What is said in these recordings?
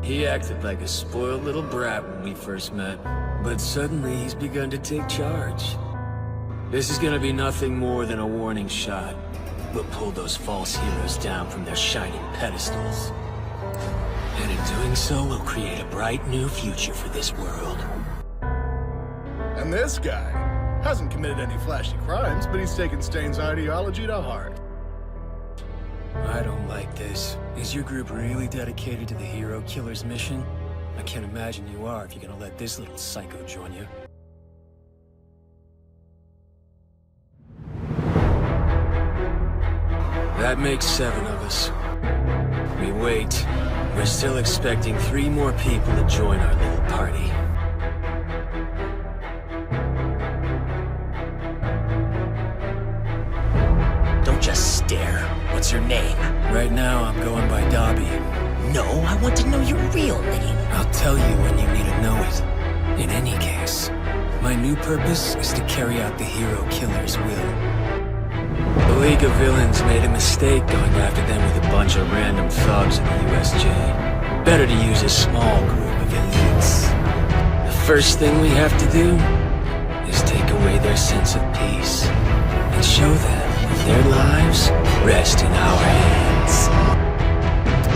He acted like a spoiled little brat when we first met, but suddenly he's begun to take charge. This is gonna be nothing more than a warning shot. We'll pull those false heroes down from their shining pedestals. And in doing so, we'll create a bright new future for this world. And this guy hasn't committed any flashy crimes, but he's taken Stain's ideology to heart. I don't like this. Is your group really dedicated to the Hero Killer's mission? I can't imagine you are if you're gonna let this little psycho join you. That makes 7 of us. We wait. We're still expecting 3 more people to join our little party. Don't just stare. What's your name? Right now, I'm going by Dobby. No, I want to know your real name. I'll tell you when you need to know it. In any case, my new purpose is to carry out the Hero Killer's will. The League of Villains made a mistake going after them with a bunch of random thugs in the USJ. Better to use a small group of elites. The first thing we have to do is take away their sense of peace and show them that their lives rest in our hands.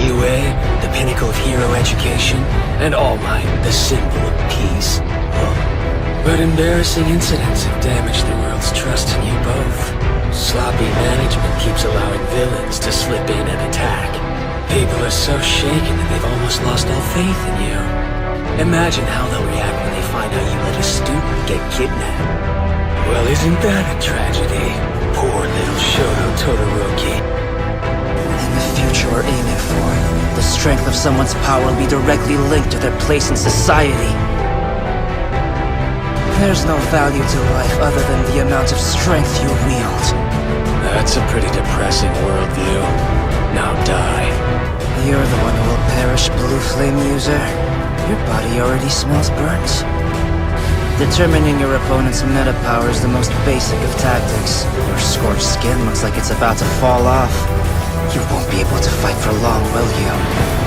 UA, the pinnacle of hero education, and All Might, the symbol of peace. But embarrassing incidents have damaged the world's trust in you both. Sloppy management keeps allowing villains to slip in and attack. People are so shaken that they've almost lost all faith in you. Imagine how they'll react when they find out you let a student get kidnapped. Well, isn't that a tragedy? Poor little Shoto Todoroki. In the future we're aiming for, the strength of someone's power will be directly linked to their place in society. There's no value to life other than the amount of strength you wield. That's a pretty depressing worldview. Now die. You're the one who will perish, Blue Flame user. Your body already smells burnt. Determining your opponent's meta power is the most basic of tactics. Your scorched skin looks like it's about to fall off. You won't be able to fight for long, will you?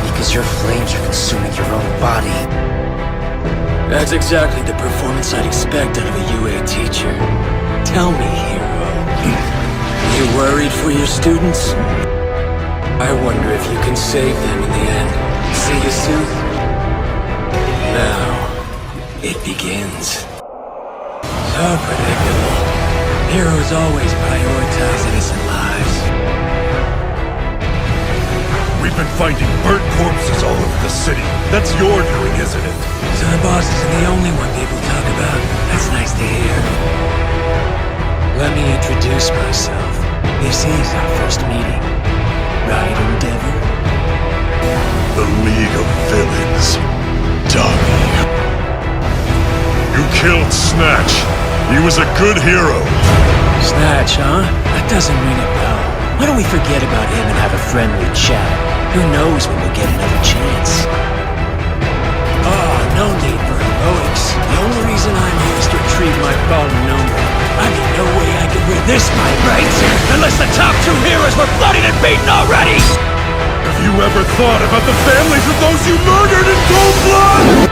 Because your flames are consuming your own body. That's exactly the performance I'd expect out of a UA teacher. Tell me, hero. You worried for your students? I wonder if you can save them in the end. See you soon. Now, it begins. So predictable. Heroes always prioritize innocent lives. We've been finding burnt corpses all over the city. That's your doing, isn't it? So the boss isn't the only one people talk about. That's nice to hear. Let me introduce myself. This is our first meeting. Right, Endeavor? The League of Villains. Dobby. You killed Snatch. He was a good hero. Snatch, huh? That doesn't ring a bell. Why don't we forget about him and have a friendly chat? Who knows when we'll get another chance? Oh, no need for heroics. The only reason I'm here is to retrieve my fallen number. I mean, no way I could win this fight, right? Unless the top 2 heroes were bloodied and beaten already! Have you ever thought about the families of those you murdered in cold blood?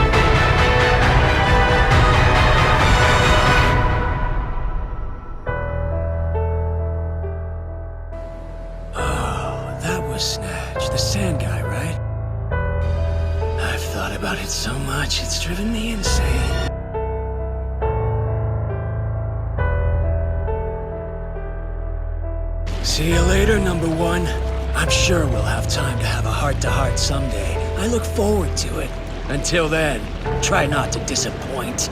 Snatch, the sand guy, right? I've thought about it so much, it's driven me insane. See you later, number 1. I'm sure we'll have time to have a heart-to-heart someday. I look forward to it. Until then, try not to disappoint.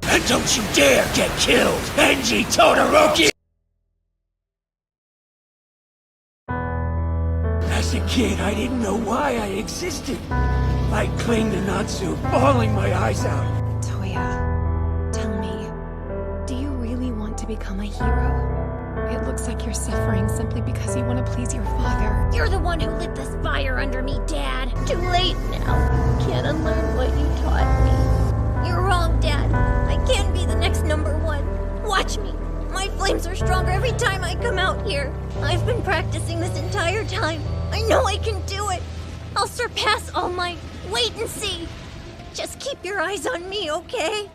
And don't you dare get killed, Enji Todoroki! As a kid, I didn't know why I existed. I'd cling to Natsu, bawling my eyes out. Touya, tell me, do you really want to become a hero? It looks like you're suffering simply because you want to please your father. You're the one who lit this fire under me, Dad. Too late now. Can't unlearn what you taught me. You're wrong, Dad. I can be the next number 1. Watch me. My flames are stronger every time I come out here. I've been practicing this entire time. I know I can do it. I'll surpass All Might. Wait and see. Just keep your eyes on me, okay?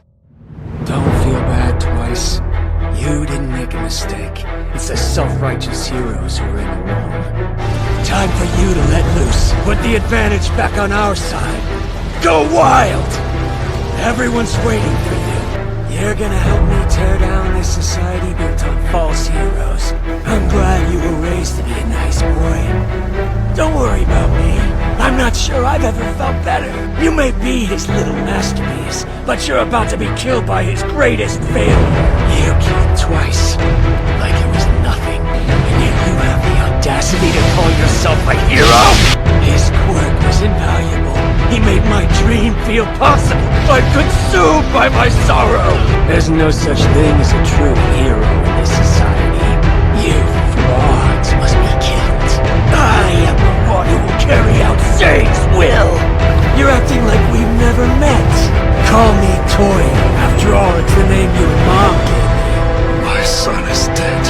Don't feel bad twice. You didn't make a mistake. It's the self-righteous heroes who are in the wrong. Time for you to let loose. Put the advantage back on our side. Go wild! Everyone's waiting for you. You're gonna help me tear down this society built on false heroes. I'm glad you were raised to be a nice boy. Don't worry about me. I'm not sure I've ever felt better. You may be his little masterpiece, but you're about to be killed by his greatest failure. You killed twice, like it was nothing. And yet you have the audacity to call yourself a hero? His quirk was invaluable. He made my dream feel possible. I'm consumed by my sorrow. There's no such thing as a true hero in this society. You frauds must be killed. I am the one who will carry out Zack's will. You're acting like we've never met. Call me Touya. After all, it's the name your mom gave me. My son is dead.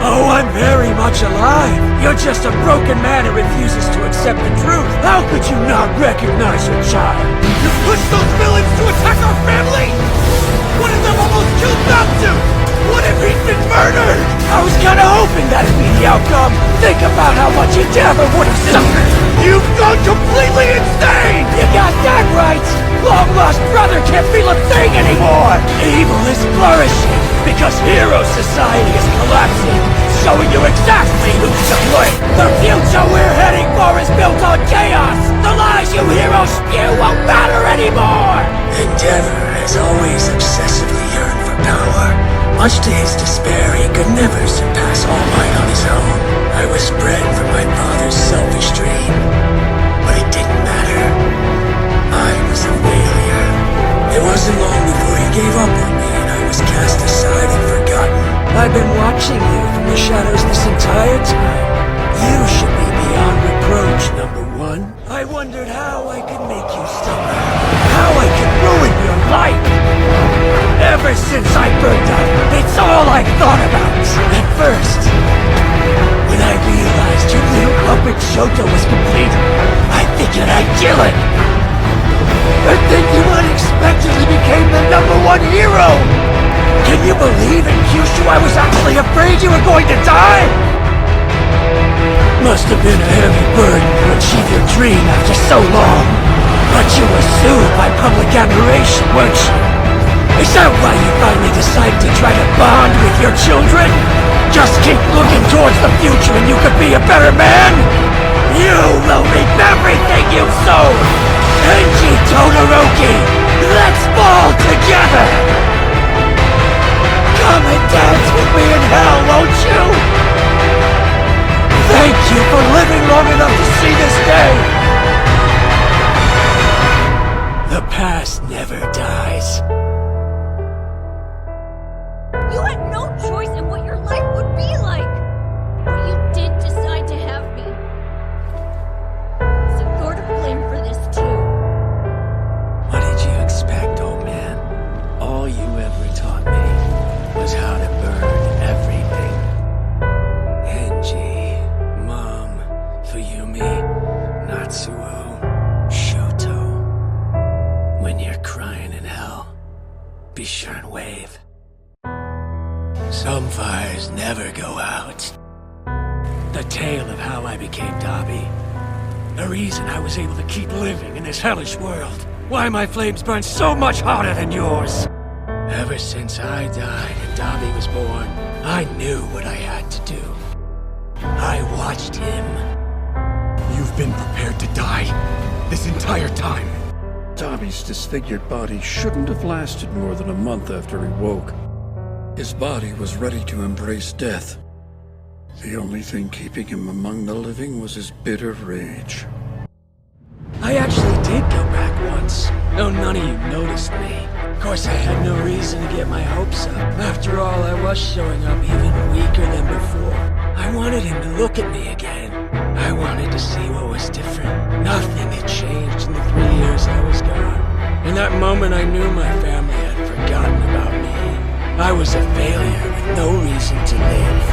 Oh, I'm very much alive. You're just a broken man who refuses to accept the truth. How could you not recognize your child? You pushed those villains to attack our family? One of them almost killed Natsu! What if he'd been murdered? I was kinda hoping that'd be the outcome. Think about how much Endeavor would have suffered. You've gone completely insane! You got that right! Long-lost brother can't feel a thing anymore! Evil is flourishing because hero society is collapsing, showing you exactly who's to blame! The future we're heading for is built on chaos! The lies you heroes spew won't matter anymore! Endeavor has always obsessively yearned for power. Much to his despair, he could never surpass All Might on his own. I was bred for my father's selfish dream, but it didn't matter. I was a failure. It wasn't long before he gave up on me and I was cast aside and forgotten. I've been watching you from the shadows this entire time. You should be beyond reproach, number one. I wondered how I could make you suffer. How I could ruin your life. Ever since I burned up, it's all I thought about. At first, when I realized your little puppet Shoto was complete, I figured I'd kill it. And then you unexpectedly became the #1 hero! Can you believe in Kyushu I was actually afraid you were going to die? Must have been a heavy burden to achieve your dream after so long. But you were soothed by public admiration, weren't you? Is that why you finally decided to try to bond with your children? Just keep looking towards the future and you could be a better man? You will reap everything you sow! Enji Todoroki! Let's fall together! Come and dance with me in hell, won't you? Thank you for living long enough to see this day! The past never dies. You had no choice in what your life would be like. But you did decide to have me. So you're to blame for this too. What did you expect, old man? All you ever taught me was how to burn everything. Enji, Mom, Fuyumi, Natsuo, Shoto. When you're crying in hell, be sure and wave. Some fires never go out. The tale of how I became Dabi. The reason I was able to keep living in this hellish world. Why my flames burn so much hotter than yours. Ever since I died and Dabi was born, I knew what I had to do. I watched him. You've been prepared to die this entire time. Dabi's disfigured body shouldn't have lasted more than a month after he woke. His body was ready to embrace death. The only thing keeping him among the living was his bitter rage. I actually did go back once, though none of you noticed me. Of course, I had no reason to get my hopes up. After all, I was showing up even weaker than before. I wanted him to look at me again. I wanted to see what was different. Nothing had changed in the 3 years I was gone. In that moment, I knew my family had forgotten about me. I was a failure with no reason to live.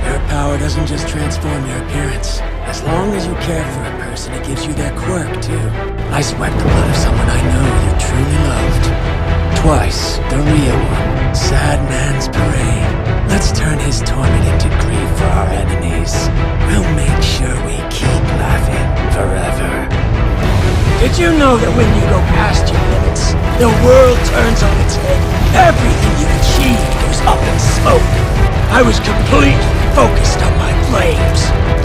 Your power doesn't just transform your appearance. As long as you care for a person, it gives you their quirk, too. I swept the blood of someone I know you truly loved. Twice, the real one. Sad man's parade. Let's turn his torment into grief for our enemies. We'll make sure we keep laughing forever. Did you know that when you go past your limits, the world turns on its head? Everything you've achieved goes up in smoke. I was completely focused on my flames.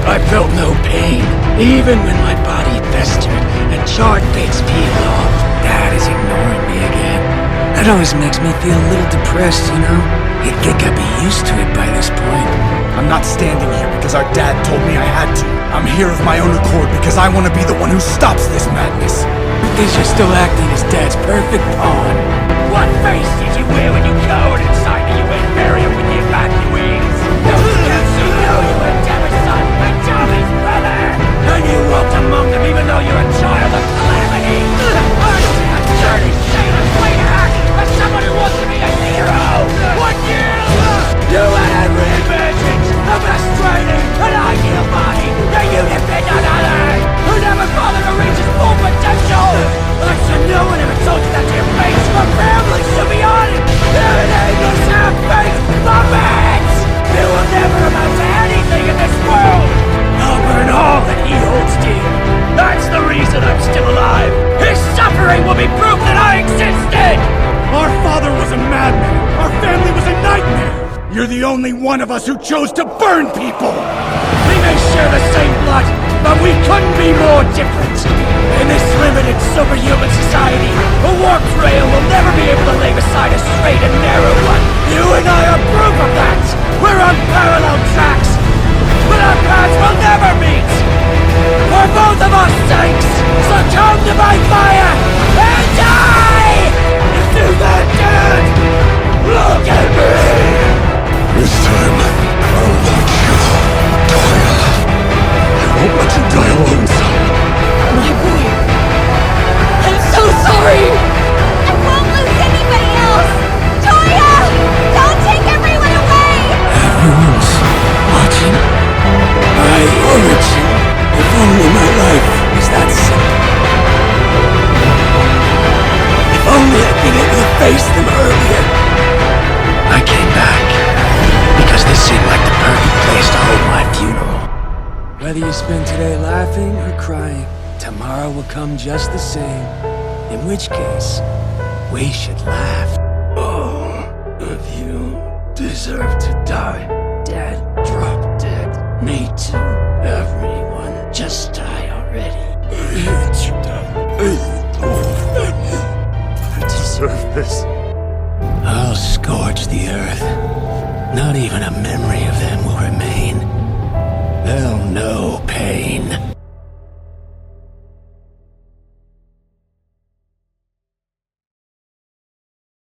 I felt no pain, even when my body festered and charred bits peeled off. Dad is ignoring me again. That always makes me feel a little depressed, you know? You'd think I'd be used to it by this point. I'm not standing here because our dad told me I had to. I'm here of my own accord because I want to be the one who stops this madness. Because you're still acting as Dad's perfect pawn. What face did you wear when you cowered inside the UN barrier with the evacuees? Those kids who know you were Deborah's son and Tommy's brother! And you walked among them even though you're a child of calamity! A dirty, shameless way to act as someone who wants to be a hero! What you? You had every advantage of castrating an ideal body that you depend on others who never bother to reach its full potential! I should know when ever told you that to your face! Your family should be honest! They're enablers have faith! Puppets! You will never amount to anything in this world! I'll burn all that he holds dear! That's the reason I'm still alive! His suffering will be proof that I existed! Our father was a madman. Our family was a nightmare. You're the only one of us who chose to burn people. We may share the same blood, but we couldn't be more different! In this limited superhuman society, a warped rail will never be able to lay beside a straight and narrow one! You and I are proof of that! We're on parallel tracks! But our paths will never meet! For both of our sakes, succumb to my fire and die! To the dead! Look at me! This time, I'll let you. Touya. I won't let you die alone, son. My boy. I'm so sorry! I won't lose anybody else! Touya! Don't take everyone away! Everyone's watching. My origin. If only my life was that simple. If only I'd been able to face them earlier. I came back because this seemed like the perfect place to hold my funeral. Whether you spend today laughing or crying, tomorrow will come just the same. In which case, we should laugh. All of you deserve to die. Dad, drop dead. Me too. Everyone, just die already. I hate you, Dad. I deserve this. I'll scorch the earth. Not even a memory of them will remain. They'll know pain.